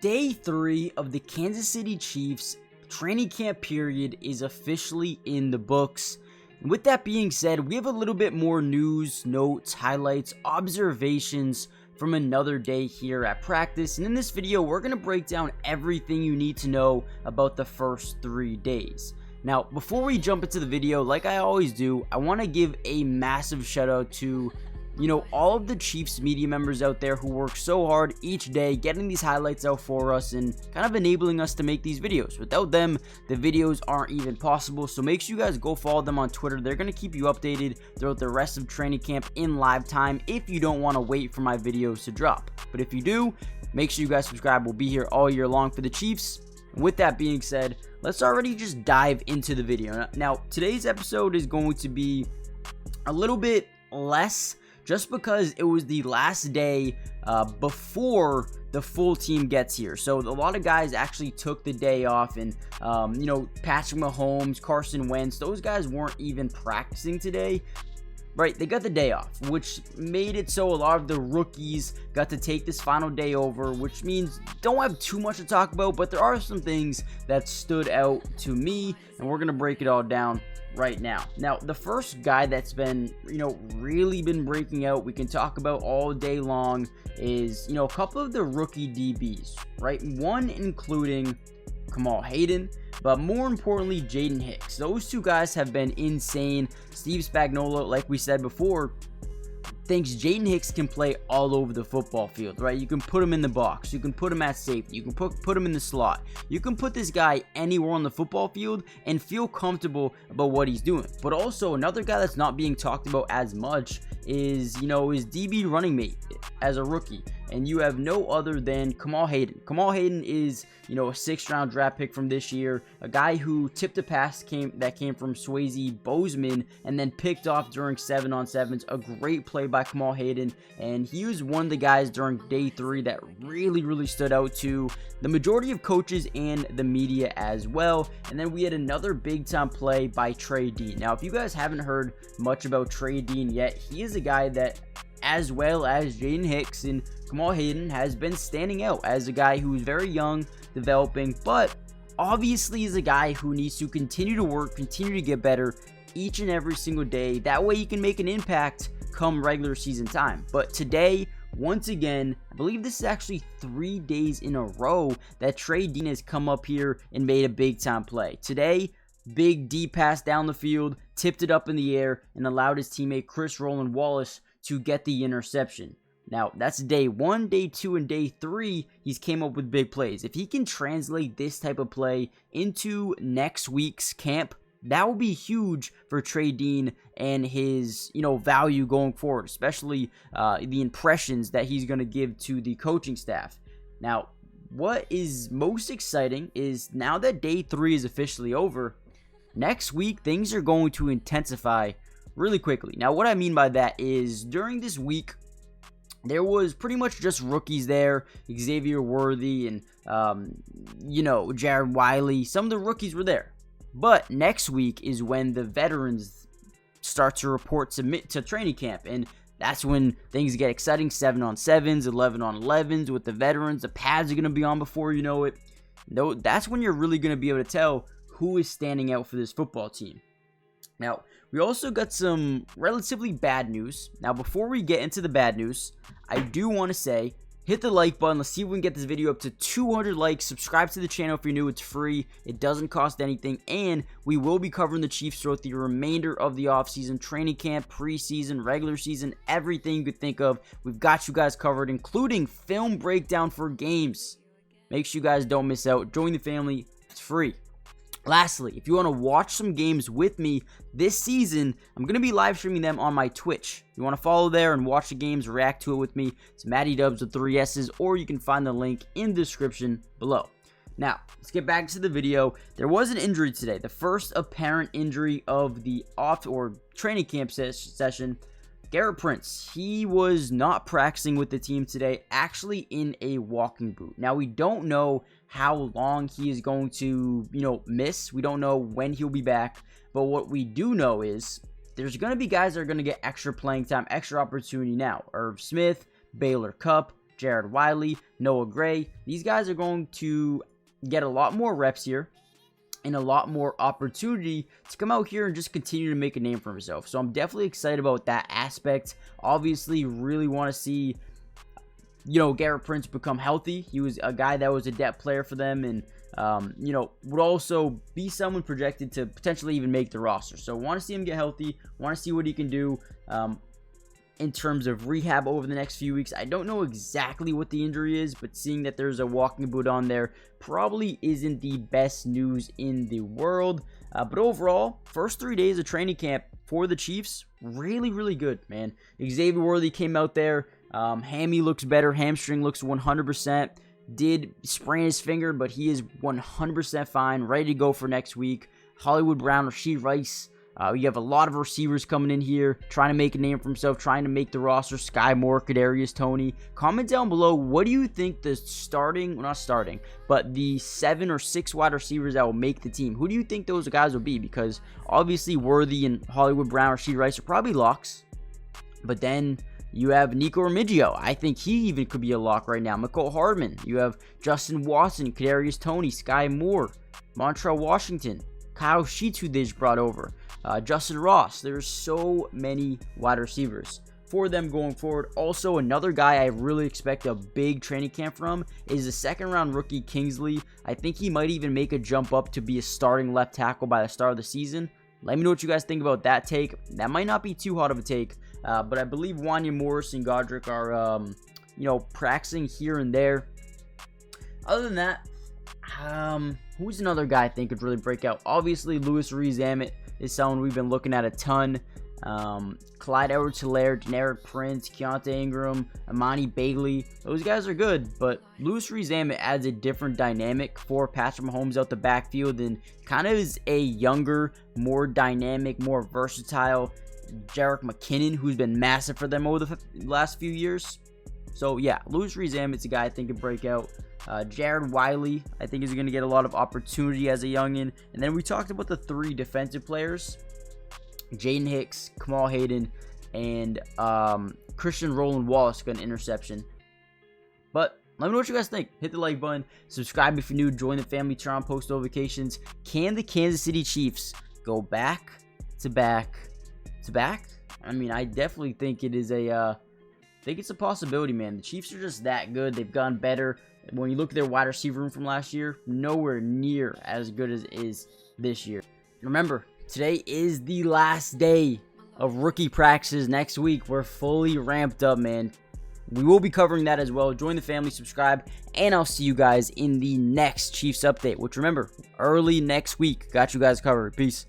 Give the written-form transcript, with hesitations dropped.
Day 3 of the Kansas City Chiefs training camp period is officially in the books. And with that being said, we have a little bit more news, notes, highlights, observations from another day here at practice. And in this video, we're going to break down everything you need to know about the first 3 days. Now, before we jump into the video, like I always do, I want to give a massive shout out to all of the Chiefs media members out there who work so hard each day getting these highlights out for us and kind of enabling us to make these videos. Without them, the videos aren't even possible. So make sure you guys go follow them on Twitter. They're going to keep you updated throughout the rest of training camp in live time if you don't want to wait for my videos to drop. But if you do, make sure you guys subscribe. We'll be here all year long for the Chiefs. And with that being said, let's already just dive into the video. Now, today's episode is going to be a little bit less just because it was the last day before the full team gets here. So a lot of guys actually took the day off, and Patrick Mahomes, Carson Wentz, those guys weren't even practicing today. Right, they got the day off, which made it so a lot of the rookies got to take this final day over, which means don't have too much to talk about, but there are some things that stood out to me, and we're going to break it all down right now. Now, the first guy that's been, really been breaking out, we can talk about all day long, is, a couple of the rookie DBs, right? One including Kamal Hayden, but more importantly, Jaden Hicks. Those two guys have been insane. Steve Spagnuolo, like we said before, thinks Jaden Hicks can play all over the football field, right? You can put him in the box. You can put him at safety. You can put him in the slot. You can put this guy anywhere on the football field and feel comfortable about what he's doing. But also, another guy that's not being talked about as much is, his DB running mate as a rookie. And you have no other than Kamal Hayden. Kamal Hayden is, a 6th round draft pick from this year. A guy who tipped a pass that came from Swayze Bozeman and then picked off during 7-on-7s. A great play by Kamal Hayden. And he was one of the guys during day 3 that really stood out to the majority of coaches and the media as well. And then we had another big time play by Trey Dean. Now, if you guys haven't heard much about Trey Dean yet, he is a guy that, as well as Jaden Hicks and Kamal Hayden, has been standing out as a guy who is very young, developing, but obviously is a guy who needs to continue to work, continue to get better each and every single day. That way he can make an impact come regular season time. But today, once again, I believe this is actually 3 days in a row that Trey Dean has come up here and made a big time play. Today, big deep pass down the field, tipped it up in the air, and allowed his teammate Chris Roland Wallace to get the interception. Now, that's day 1, day 2, and day 3, he's came up with big plays. If he can translate this type of play into next week's camp, that will be huge for Trey Dean and his, value going forward, especially the impressions that he's going to give to the coaching staff. Now, what is most exciting is now that day 3 is officially over, next week things are going to intensify really quickly. Now, what I mean by that is during this week, there was pretty much just rookies there. Xavier Worthy and, Jared Wiley. Some of the rookies were there. But next week is when the veterans start to report to training camp. And that's when things get exciting. 7-on-7s, 11-on-11s with the veterans. The pads are going to be on before you know it. That's when you're really going to be able to tell who is standing out for this football team. Now, we also got some relatively bad news. Now, before we get into the bad news, I do want to say, hit the like button. Let's see if we can get this video up to 200 likes. Subscribe to the channel if you're new. It's free. It doesn't cost anything. And we will be covering the Chiefs throughout the remainder of the offseason, training camp, preseason, regular season, everything you could think of. We've got you guys covered, including film breakdown for games. Make sure you guys don't miss out. Join the family. It's free. Lastly, if you want to watch some games with me this season, I'm going to be live streaming them on my Twitch. If you want to follow there and watch the games, react to it with me, it's Matty Dubs with 3 S's, or you can find the link in the description below. Now, let's get back to the video. There was an injury today, the first apparent injury of the training camp session. Garrett Prince, he was not practicing with the team today, actually in a walking boot. Now, we don't know how long he is going to, miss. We don't know when he'll be back. But what we do know is there's going to be guys that are going to get extra playing time, extra opportunity now. Irv Smith, Baylor Cupp, Jared Wiley, Noah Gray. These guys are going to get a lot more reps here and a lot more opportunity to come out here and just continue to make a name for himself. So I'm definitely excited about that aspect. Obviously, really want to see, Garrett Prince become healthy. He was a guy that was a depth player for them, and would also be someone projected to potentially even make the roster. So want to see him get healthy, want to see what he can do in terms of rehab over the next few weeks. I don't know exactly what the injury is, but seeing that there's a walking boot on there probably isn't the best news in the world. But overall, first 3 days of training camp for the Chiefs, really, really good, man. Xavier Worthy came out there. Hammy looks better. Hamstring looks 100%. Did sprain his finger, but he is 100% fine, ready to go for next week. Hollywood Brown, Rashee Rice. You have a lot of receivers coming in here, trying to make a name for himself, trying to make the roster. Sky Moore, Kadarius Toney. Comment down below, what do you think the the 7 or 6 wide receivers that will make the team? Who do you think those guys will be? Because obviously Worthy and Hollywood Brown, Rashee Rice are probably locks. But then you have Nico Remigio. I think he even could be a lock right now. Mecole Hardman. You have Justin Watson, Kadarius Toney, Sky Moore, Montrell Washington, Kyle Sheets, who they just brought over, Justin Ross. There's so many wide receivers for them going forward. Also, another guy I really expect a big training camp from is the second-round rookie Kingsley. I think he might even make a jump up to be a starting left tackle by the start of the season. Let me know what you guys think about that take. That might not be too hot of a take, but I believe Wanya Morris and Godric are, practicing here and there. Other than that, who's another guy I think could really break out? Obviously, Louis Reed-Zammit is someone we've been looking at a ton. Clyde Edwards-Helaire, Generic Prince, Keontae Ingram, Amani Bailey. Those guys are good, but Louis Reed-Zammit adds a different dynamic for Patrick Mahomes out the backfield and kind of is a younger, more dynamic, more versatile Jerick McKinnon, who's been massive for them over the last few years. So yeah, Louis Reed-Zammit's a guy I think could break out. Jared Wiley, I think, is going to get a lot of opportunity as a youngin. And then we talked about the 3 defensive players: Jaden Hicks, Kamal Hayden, and Christian Roland Wallace got an interception. But let me know what you guys think. Hit the like button. Subscribe if you're new. Join the family. Turn on post notifications. Can the Kansas City Chiefs go back to back to back? I mean, I definitely think it is I think it's a possibility, man. The Chiefs are just that good. They've gotten better. When you look at their wide receiver room from last year, nowhere near as good as it is this year. Remember, today is the last day of rookie practices. Next week, we're fully ramped up, man. We will be covering that as well. Join the family, subscribe, and I'll see you guys in the next Chiefs update, which, remember, early next week. Got you guys covered. Peace.